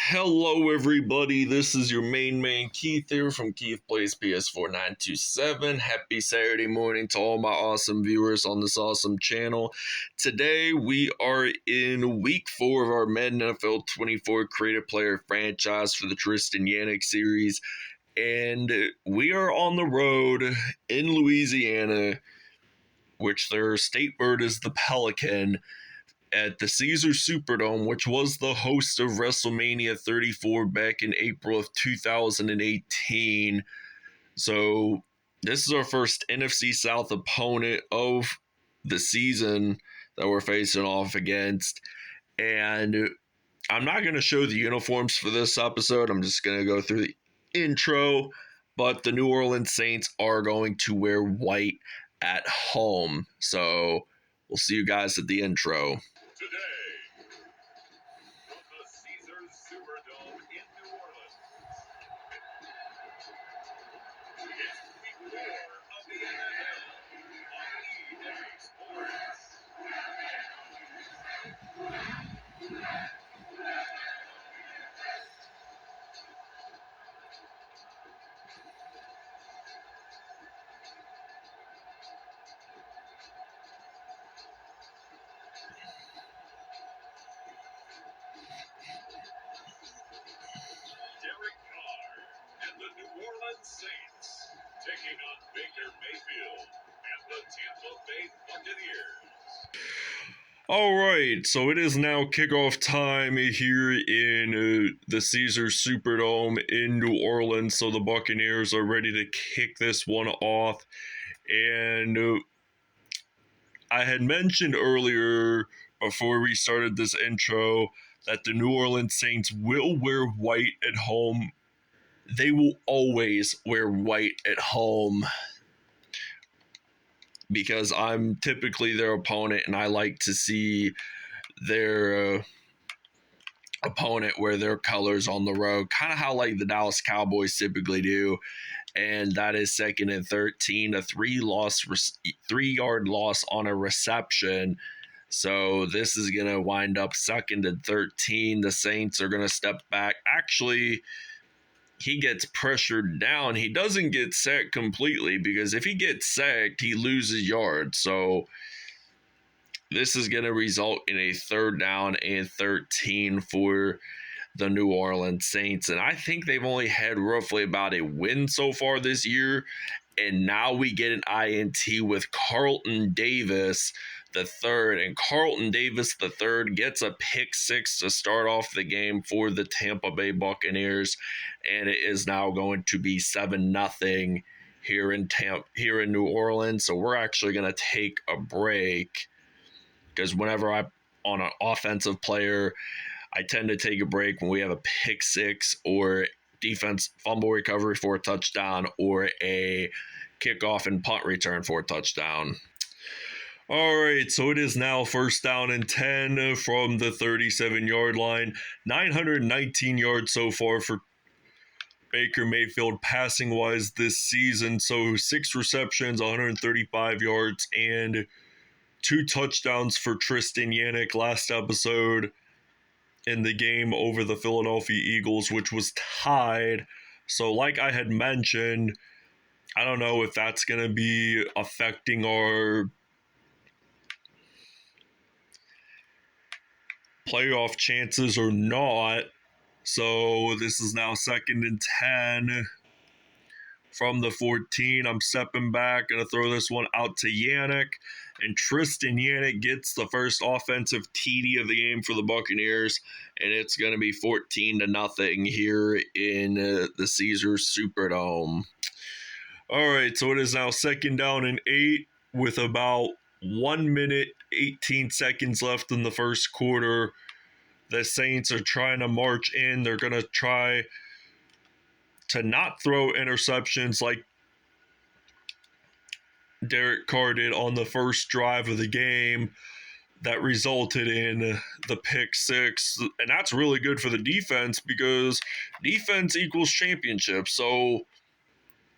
Hello, everybody. This is your main man Keith here from Keith Plays PS4 927. Happy Saturday morning to all my awesome viewers on this awesome channel. Today, we are in week 4 of our Madden NFL 24 creative player franchise for the Tristan Yanak series. And we are on the road in Louisiana, which their state bird is the pelican, at the Caesars Superdome, which was the host of WrestleMania 34 back in April of 2018. So this is our first NFC South opponent of the season that we're facing off against. And I'm not going to show the uniforms for this episode. I'm just going to go through the intro. But the New Orleans Saints are going to wear white at home. So we'll see you guys at the intro. Today, from the Caesars Superdome in New Orleans, it's week 4 of the NFL on EA Sports. Derek Carr and the New Orleans Saints taking on Baker Mayfield and the Tampa Bay Buccaneers. All right, so it is now kickoff time here in the Caesars Superdome in New Orleans. So the Buccaneers are ready to kick this one off. And I had mentioned earlier, before we started this intro, that the New Orleans Saints will wear white at home. They will always wear white at home, because I'm typically their opponent and I like to see their opponent wear their colors on the road, kind of how like the Dallas Cowboys typically do. And that is 2nd and 13, a 3-yard loss on a reception. So this is going to wind up 2nd and 13. The Saints are going to step back. Actually, he gets pressured down. He doesn't get sacked completely, because if he gets sacked, he loses yards. So this is going to result in a 3rd down and 13 for the New Orleans Saints. And I think they've only had roughly about a win so far this year. And now we get an INT with Carlton Davis the third. And Carlton Davis the third gets a pick 6 to start off the game for the Tampa Bay Buccaneers. And it is now going to be 7-0 here in New Orleans. So we're actually going to take a break, because whenever I'm on an offensive player, I tend to take a break when we have a pick 6 or defense fumble recovery for a touchdown, or a kickoff and punt return for a touchdown. All right, so it is now 1st down and 10 from the 37-yard line. 919 yards so far for Baker Mayfield passing-wise this season. So 6 receptions, 135 yards, and 2 touchdowns for Tristan Yanak last episode in the game over the Philadelphia Eagles, which was tied. So like I had mentioned, I don't know if that's going to be affecting our playoff chances or not. So this is now 2nd and 10 from the 14. I'm stepping back, going to throw this one out to Yanak. And Tristan Yanak gets the first offensive TD of the game for the Buccaneers. And it's going to be 14-0 here in the Caesars Superdome. All right, so it is now 2nd down and 8 with about 1 minute, 18 seconds left in the first quarter. The Saints are trying to march in. They're going to try to not throw interceptions like Derek Carr did on the first drive of the game that resulted in the pick 6. And that's really good for the defense, because defense equals championship. So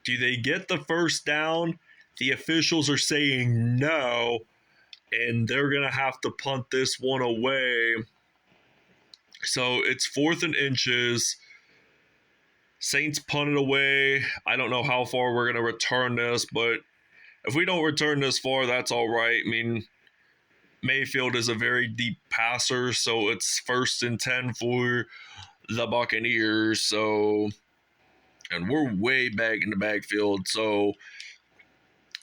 do they get the first down? The officials are saying no, and they're going to have to punt this one away. So it's 4th and inches. Saints punt it away. I don't know how far we're going to return this, but if we don't return this far, that's all right. I mean, Mayfield is a very deep passer, so it's 1st and 10 for the Buccaneers. So, and we're way back in the backfield. So,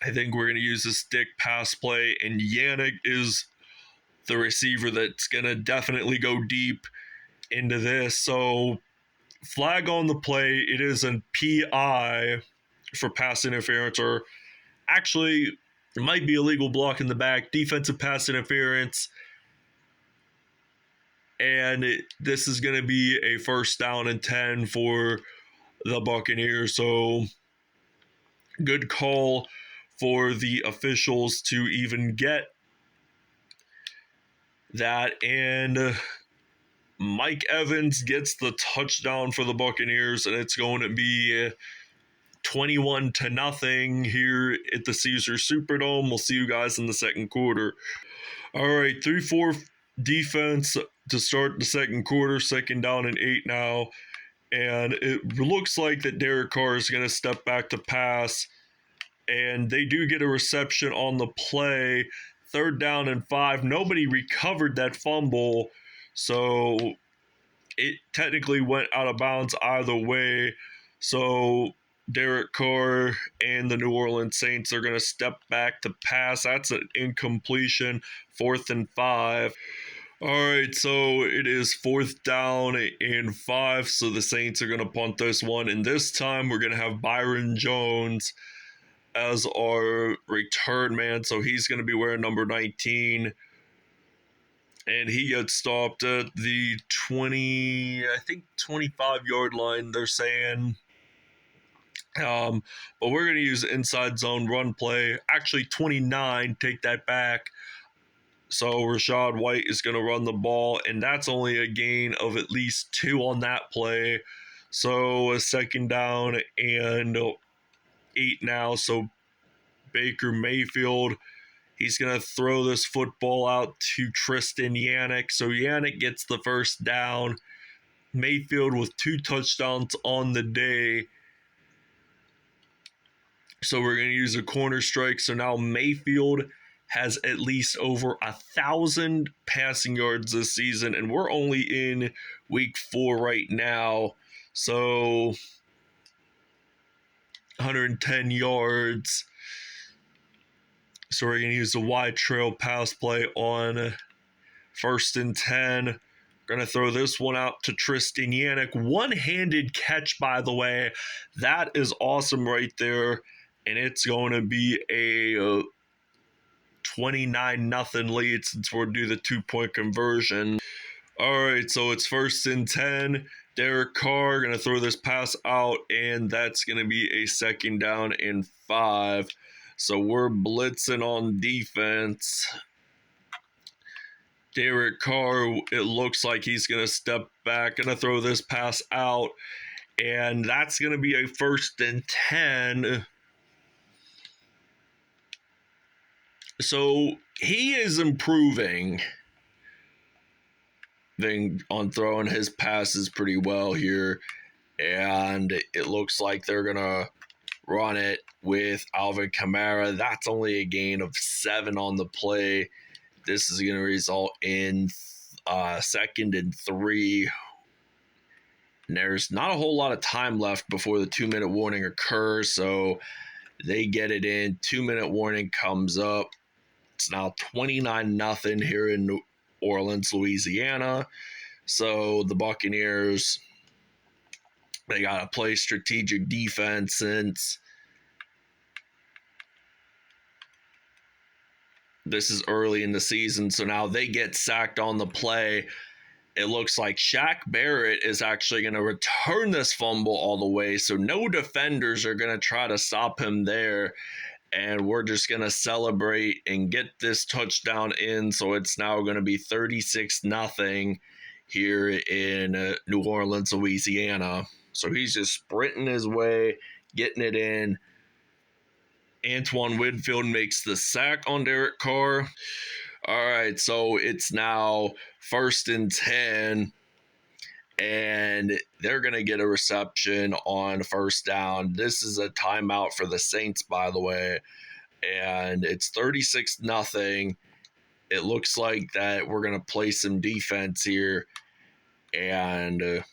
I think we're going to use a stick pass play, and Yanak is the receiver that's going to definitely go deep into this. So, flag on the play. It is a PI for pass interference, or actually, it might be illegal block in the back, defensive pass interference. And this is going to be a 1st down and 10 for the Buccaneers. So, good call for the officials to even get that. And Mike Evans gets the touchdown for the Buccaneers, and it's going to be 21-0 here at the Caesar Superdome. We'll see you guys in the second quarter. All right, 3-4 defense to start the second quarter, 2nd down and 8 now. And it looks like that Derek Carr is going to step back to pass. And they do get a reception on the play. 3rd down and 5. Nobody recovered that fumble. So it technically went out of bounds either way. So Derek Carr and the New Orleans Saints are going to step back to pass. That's an incompletion. 4th and 5. All right, so it is 4th down and 5. So the Saints are going to punt this one. And this time we're going to have Byron Jones as our return man. So he's going to be wearing number 19. And he gets stopped at the 25-yard line, they're saying. But we're going to use inside zone run play. Actually, 29, take that back. So Rachaad White is going to run the ball, and that's only a gain of at least 2 on that play. So a 2nd down and 8 now. So Baker Mayfield, he's going to throw this football out to Tristan Yanak. So Yanak gets the 1st down. Mayfield with 2 touchdowns on the day. So we're going to use a corner strike. So now Mayfield has at least over 1,000 passing yards this season, and we're only in week 4 right now. So 110 yards. So we're going to use the wide trail pass play on 1st and 10. Going to throw this one out to Tristan Yanak. One-handed catch, by the way. That is awesome right there. And it's going to be a 29-0 lead since we'll do the 2-point conversion. All right, so it's 1st and 10. Derek Carr going to throw this pass out, and that's going to be a 2nd down and 5. So we're blitzing on defense. Derek Carr, it looks like he's going to step back, going to throw this pass out, and that's going to be a 1st and 10. So he is improving on throwing his passes pretty well here, and it looks like they're going to run it with Alvin Kamara. That's only a gain of 7 on the play. This is going to result in 2nd and 3. And there's not a whole lot of time left before the 2-minute warning occurs, so they get it in. 2-minute warning comes up. It's now 29-0 here in New Orleans, Louisiana. So the Buccaneers, they got to play strategic defense since this is early in the season. So now they get sacked on the play. It looks like Shaq Barrett is actually going to return this fumble all the way. So no defenders are going to try to stop him there. And we're just going to celebrate and get this touchdown in. So it's now going to be 36-0 here in New Orleans, Louisiana. So he's just sprinting his way, getting it in. Antoine Winfield makes the sack on Derek Carr. All right, so it's now 1st and 10. and they're going to get a reception on first down. This is a timeout for the Saints, by the way, and it's 36-0. It looks like that we're going to play some defense here, and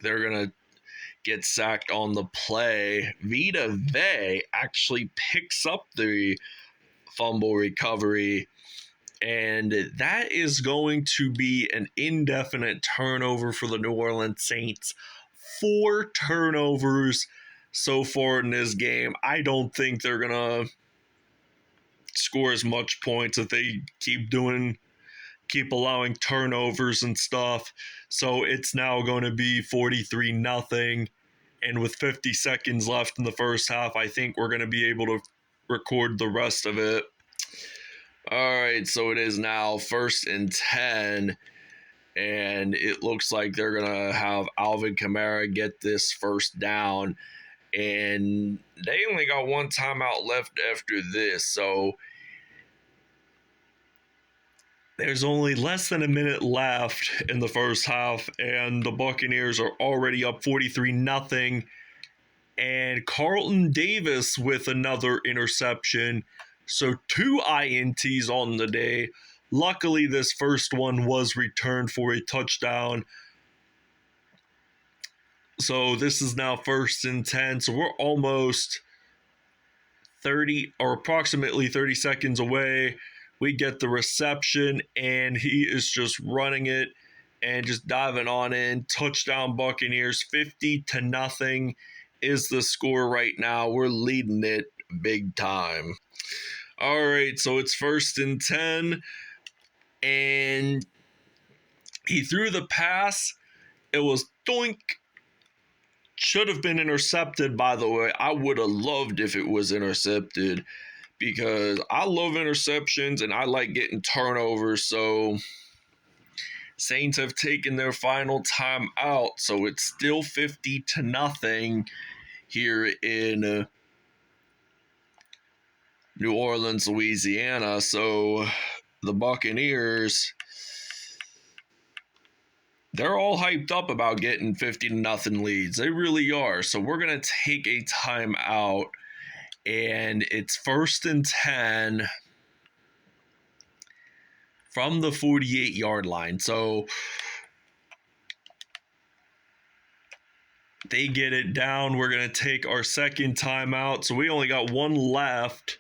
they're going to get sacked on the play. Vita Vey actually picks up the fumble recovery, and that is going to be an indefinite turnover for the New Orleans Saints. 4 turnovers so far in this game. I don't think they're going to score as much points if they keep allowing turnovers and stuff. So it's now going to be 43-0. And with 50 seconds left in the first half, I think we're going to be able to record the rest of it. All right, so it is now 1st and 10, and it looks like they're going to have Alvin Kamara get this first down, and they only got 1 timeout left after this, so there's only less than a minute left in the first half, and the Buccaneers are already up 43-0, and Carlton Davis with another interception. So 2 INTs on the day. Luckily, this first one was returned for a touchdown. So this is now 1st and 10. So we're almost 30 or approximately 30 seconds away. We get the reception, and he is just running it and just diving on in. Touchdown Buccaneers, 50-0 is the score right now. We're leading it big time. All right, so it's 1st and 10, and he threw the pass. It was doink. Should have been intercepted, by the way. I would have loved if it was intercepted because I love interceptions and I like getting turnovers. So Saints have taken their final time out, so it's still 50-0 here in New Orleans, Louisiana. So the Buccaneers, they're all hyped up about getting 50-0 leads. They really are. So we're going to take a timeout, and it's 1st and 10 from the 48-yard line. So they get it down. We're going to take our second timeout. So we only got 1 left.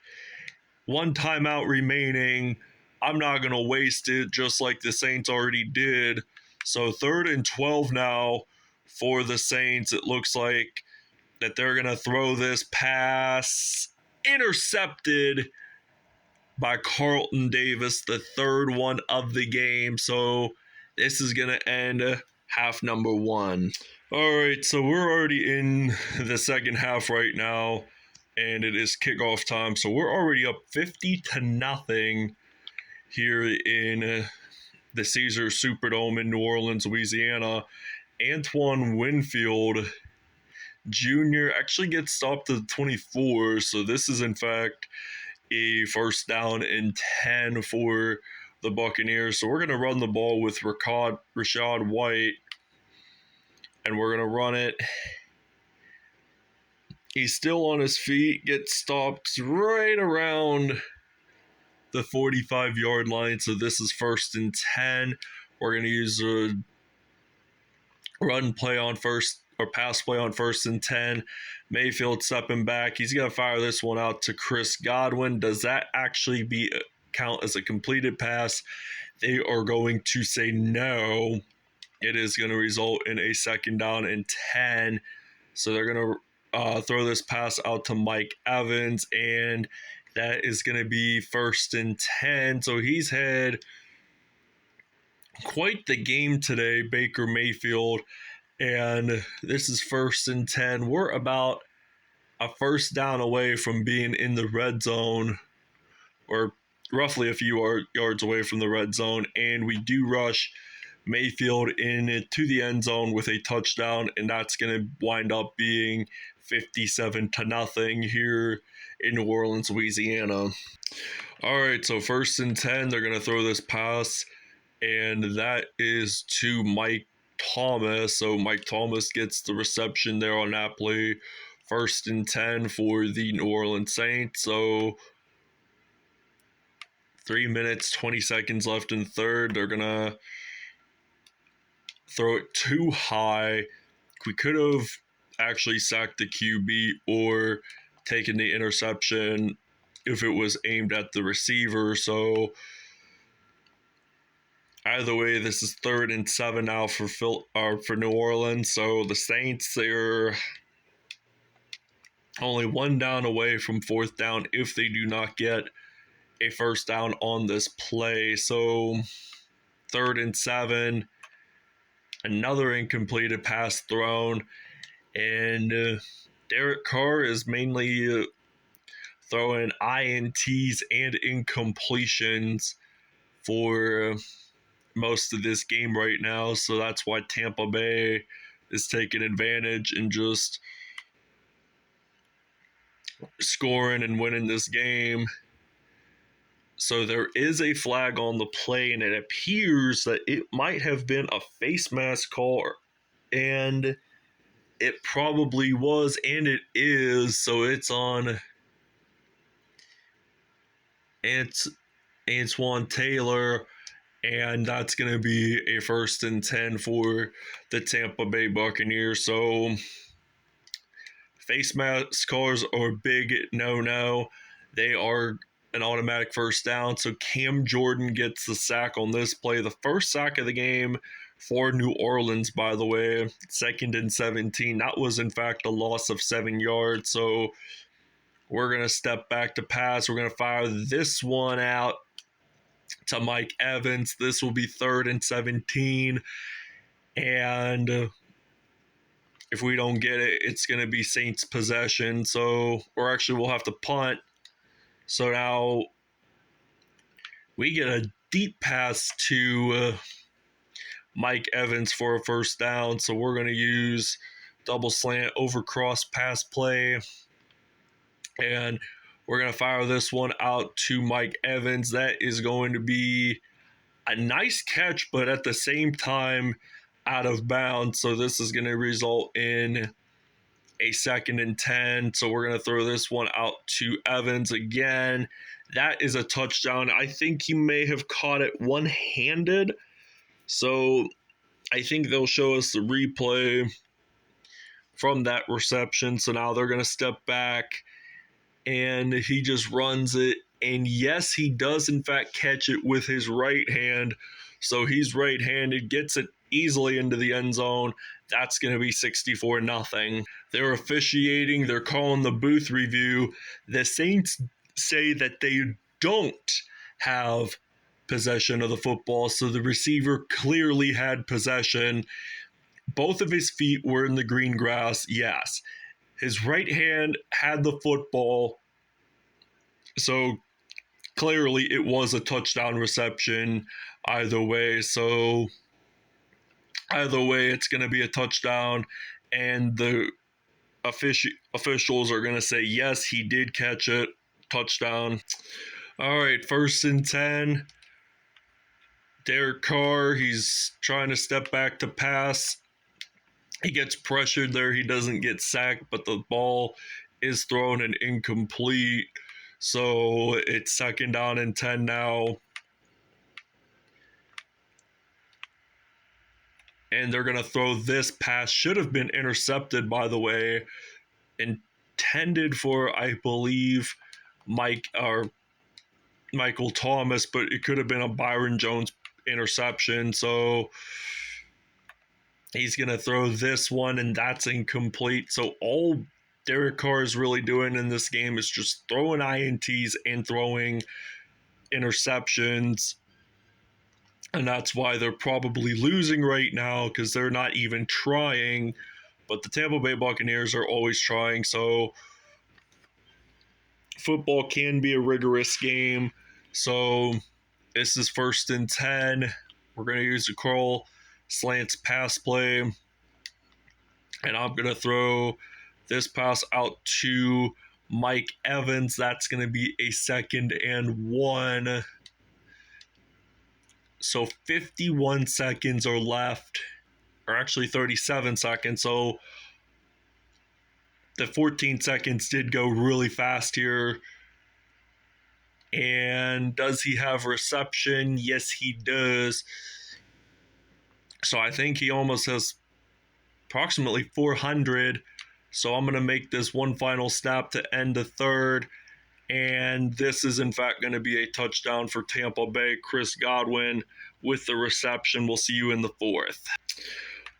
1 timeout remaining. I'm not going to waste it just like the Saints already did. So 3rd and 12 now for the Saints. It looks like that they're going to throw this pass. Intercepted by Carlton Davis, the 3rd one of the game. So this is going to end half number 1. All right, so we're already in the second half right now, and it is kickoff time. So we're already up 50-0 here in the Caesar Superdome in New Orleans, Louisiana. Antoine Winfield Jr. actually gets stopped at the 24, so this is in fact a 1st down and 10 for the Buccaneers. So we're going to run the ball with Rachaad White, and we're going to run it. He's still on his feet, gets stopped right around the 45-yard line. So this is 1st and 10. We're going to use a run play on first, or pass play on 1st and 10. Mayfield stepping back. He's going to fire this one out to Chris Godwin. Does that actually count as a completed pass? They are going to say no. It is going to result in a 2nd down and 10. So they're going to throw this pass out to Mike Evans, and that is going to be 1st and 10. So he's had quite the game today, Baker Mayfield. And this is 1st and 10. We're about a 1st down away from being in the red zone, or roughly a few yards away from the red zone. And we do rush Mayfield into the end zone with a touchdown, and that's going to wind up being 57-0 here in New Orleans, Louisiana. All right, so 1st and 10, they're going to throw this pass and that is to Mike Thomas. So Mike Thomas gets the reception there on that play. 1st and 10 for the New Orleans Saints. So 3 minutes, 20 seconds left in third. They're going to throw it too high. We could have actually sacked the QB or taken the interception if it was aimed at the receiver. So either way, this is 3rd and 7 now for New Orleans. So the Saints, they're only 1 down away from 4th down if they do not get a 1st down on this play. So 3rd and 7, another incompleted pass thrown, and Derek Carr is mainly throwing INTs and incompletions for most of this game right now. So that's why Tampa Bay is taking advantage and just scoring and winning this game. So there is a flag on the play, and it appears that it might have been a face mask call, and it probably was, and it is. So it's on Antoine Taylor, and that's going to be a 1st and 10 for the Tampa Bay Buccaneers. So face mask calls are big no. They are an automatic 1st down. So Cam Jordan gets the sack on this play. The first sack of the game for New Orleans, by the way. 2nd and 17. That was, in fact, a loss of 7 yards. So we're going to step back to pass. We're going to fire this one out to Mike Evans. This will be 3rd and 17. And if we don't get it, it's going to be Saints possession. So, or actually, we'll have to punt. So now we get a deep pass to Mike Evans for a 1st down. So we're going to use double slant over cross pass play. And we're going to fire this one out to Mike Evans. That is going to be a nice catch, but at the same time, out of bounds. So this is going to result in a 2nd and 10. So we're going to throw this one out to Evans again. That is a touchdown. I think he may have caught it one-handed. So I think they'll show us the replay from that reception. So now they're going to step back, and he just runs it. And yes, he does in fact catch it with his right hand. So he's right-handed, gets it easily into the end zone. That's going to be 64-0. They're officiating. They're calling the booth review. The Saints say that they don't have possession of the football, so the receiver clearly had possession. Both of his feet were in the green grass, yes. His right hand had the football, so clearly it was a touchdown reception either way. So either way, it's going to be a touchdown, and the officials are going to say, yes, he did catch it, touchdown. All right, 1st and 10. Derek Carr, he's trying to step back to pass. He gets pressured there. He doesn't get sacked, but the ball is thrown and incomplete. So it's 2nd down and 10 now. And they're going to throw this pass. Should have been intercepted, by the way. Intended for, I believe, Michael Thomas, but it could have been a Byron Jones interception. So he's going to throw this one, and that's incomplete. So all Derek Carr is really doing in this game is just throwing INTs and throwing interceptions. And that's why they're probably losing right now, because they're not even trying. But the Tampa Bay Buccaneers are always trying. So football can be a rigorous game. So this is 1st and 10. We're going to use a curl slants pass play. And I'm going to throw this pass out to Mike Evans. That's going to be a 2nd and 1. So 51 seconds are left, or actually 37 seconds. So the 14 seconds did go really fast here. And does he have reception? Yes, he does. So I think he almost has approximately 400. So I'm going to make this one final snap to end the third. And this is, in fact, going to be a touchdown for Tampa Bay. Chris Godwin with the reception. We'll see you in the fourth.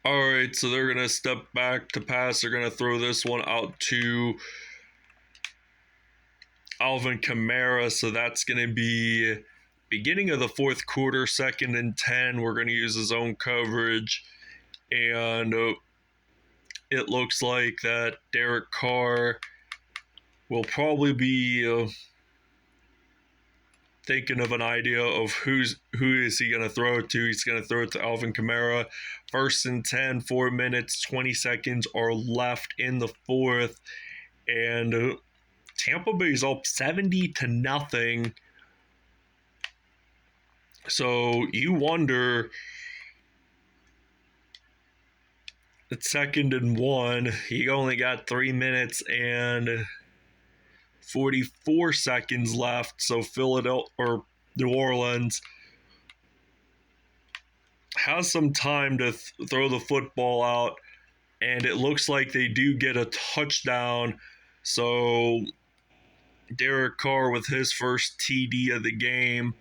All right, so they're going to step back to pass. They're going to throw this one out to Alvin Kamara. So that's going to be beginning of the fourth quarter, 2nd and 10. We're going to use his own coverage. And it looks like that Derek Carr will probably be thinking of an idea of who is he going to throw it to. He's going to throw it to Alvin Kamara. 1st and 10, 4 minutes, 20 seconds are left in the fourth. And Tampa Bay's up 70-0. So you wonder, it's 2nd and 1. He only got 3 minutes and 44 seconds left. So Philadelphia or New Orleans has some time to throw the football out, and it looks like they do get a touchdown. So Derek Carr with his first TD of the game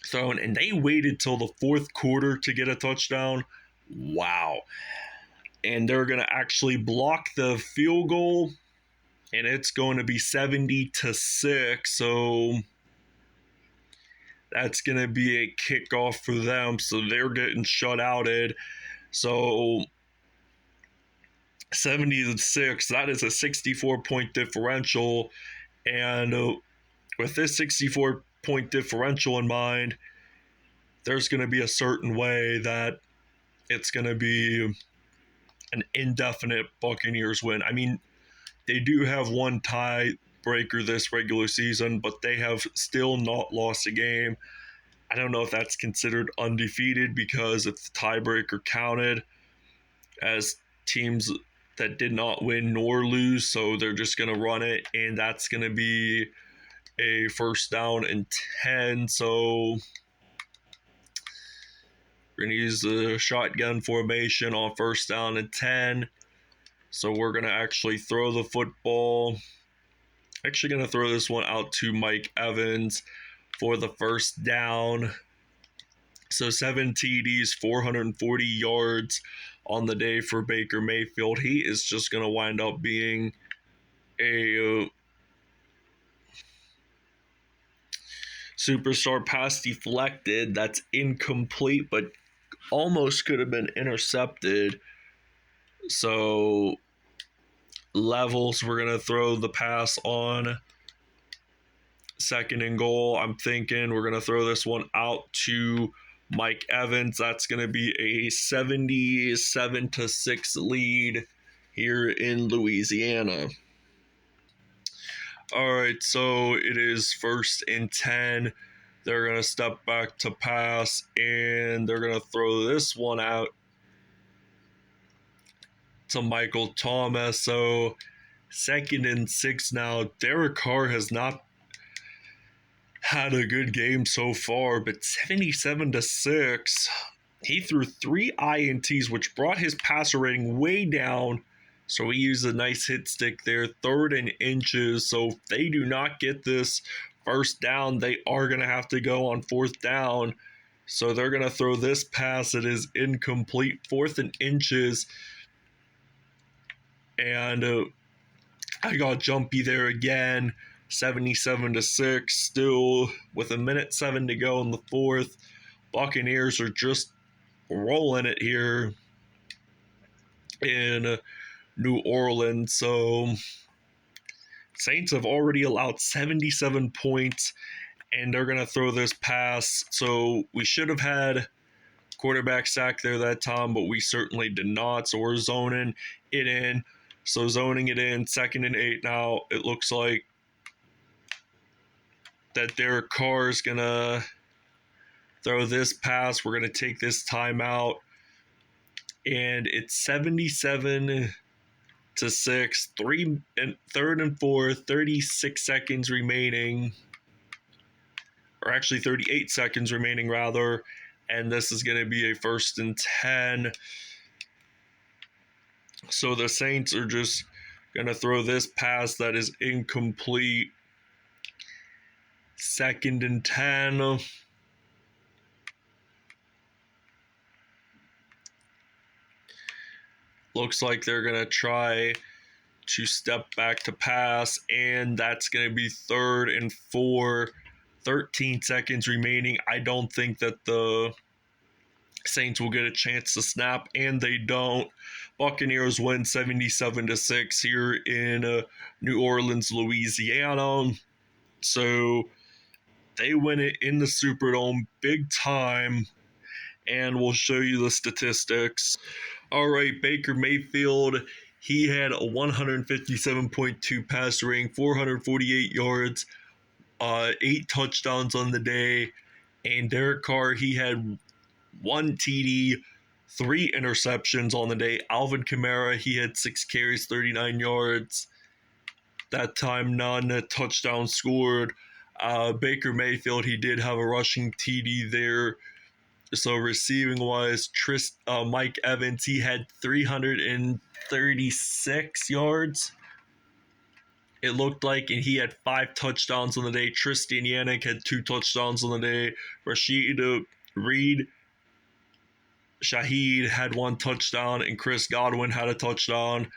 thrown, and they waited till the fourth quarter to get a touchdown. Wow. And they're going to actually block the field goal, and it's going to be 70-6. So that's going to be a kickoff for them. So they're getting shut outed. So 70-6, that is a 64-point differential. And with this 64-point differential in mind, there's going to be a certain way that it's going to be an indefinite Buccaneers win. I mean, they do have one tiebreaker this regular season, but they have still not lost a game. I don't know if that's considered undefeated, because if the tiebreaker counted as teams that did not win nor lose, so they're just going to run it, and that's going to be a 1st down and 10. So we're going to use the shotgun formation on 1st down and 10. So we're going to actually throw the football. Actually going to throw this one out to Mike Evans for the 1st down. So 7 TDs, 440 yards on the day for Baker Mayfield. He is just going to wind up being a superstar. Pass deflected. That's incomplete, but almost could have been intercepted. So levels, we're going to throw the pass on 2nd and goal. I'm thinking we're going to throw this one out to Mike Evans. That's going to be a 77-6 lead here in Louisiana. All right, so it is 1st and 10. They're going to step back to pass, and they're going to throw this one out to Michael Thomas. So 2nd and 6 now. Derek Carr has not had a good game so far, but 77-6. He threw 3 INTs, which brought his passer rating way down. So he used a nice hit stick there, 3rd and inches. So if they do not get this 1st down, they are going to have to go on 4th down. So they're going to throw this pass. It is incomplete, 4th and inches. And I got jumpy there again. 77-6, still with 1:07 to go in the fourth. Buccaneers are just rolling it here in New Orleans. So Saints have already allowed 77 points, and they're going to throw this pass. So we should have had quarterback sack there that time, but we certainly did not. So we're zoning it in. So zoning it in, 2nd and 8 now. It looks like that Derek Carr is going to throw this pass. We're going to take this timeout. And it's 77 to 6, third and 4, 36 seconds remaining. Or actually 38 seconds remaining, rather. And this is going to be a 1st and 10. So the Saints are just going to throw this pass that is incomplete. 2nd and 10. Looks like they're going to try to step back to pass, and that's going to be 3rd and 4. 13 seconds remaining. I don't think that the Saints will get a chance to snap, and they don't. Buccaneers win 77 to 6 here in New Orleans, Louisiana. So they win it in the Superdome big time, and we'll show you the statistics. All right, Baker Mayfield, he had a 157.2 pass rating, 448 yards, 8 touchdowns on the day. And Derek Carr, he had 1 TD, 3 interceptions on the day. Alvin Kamara, he had 6 carries, 39 yards. That time, none touchdowns scored. Baker Mayfield, he did have a rushing TD there. So receiving wise, Mike Evans, he had 336 yards. It looked like, and he had 5 touchdowns on the day. Tristan Yanak had 2 touchdowns on the day. Rashid Shaheed had 1 touchdown, and Chris Godwin had a touchdown.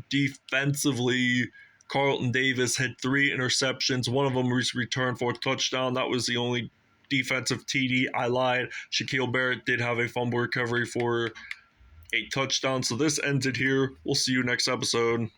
Defensively, Carlton Davis had 3 interceptions. One of them was returned for a touchdown. That was the only defensive TD. I lied. Shaquille Barrett did have a fumble recovery for a touchdown. So this ends it here. We'll see you next episode.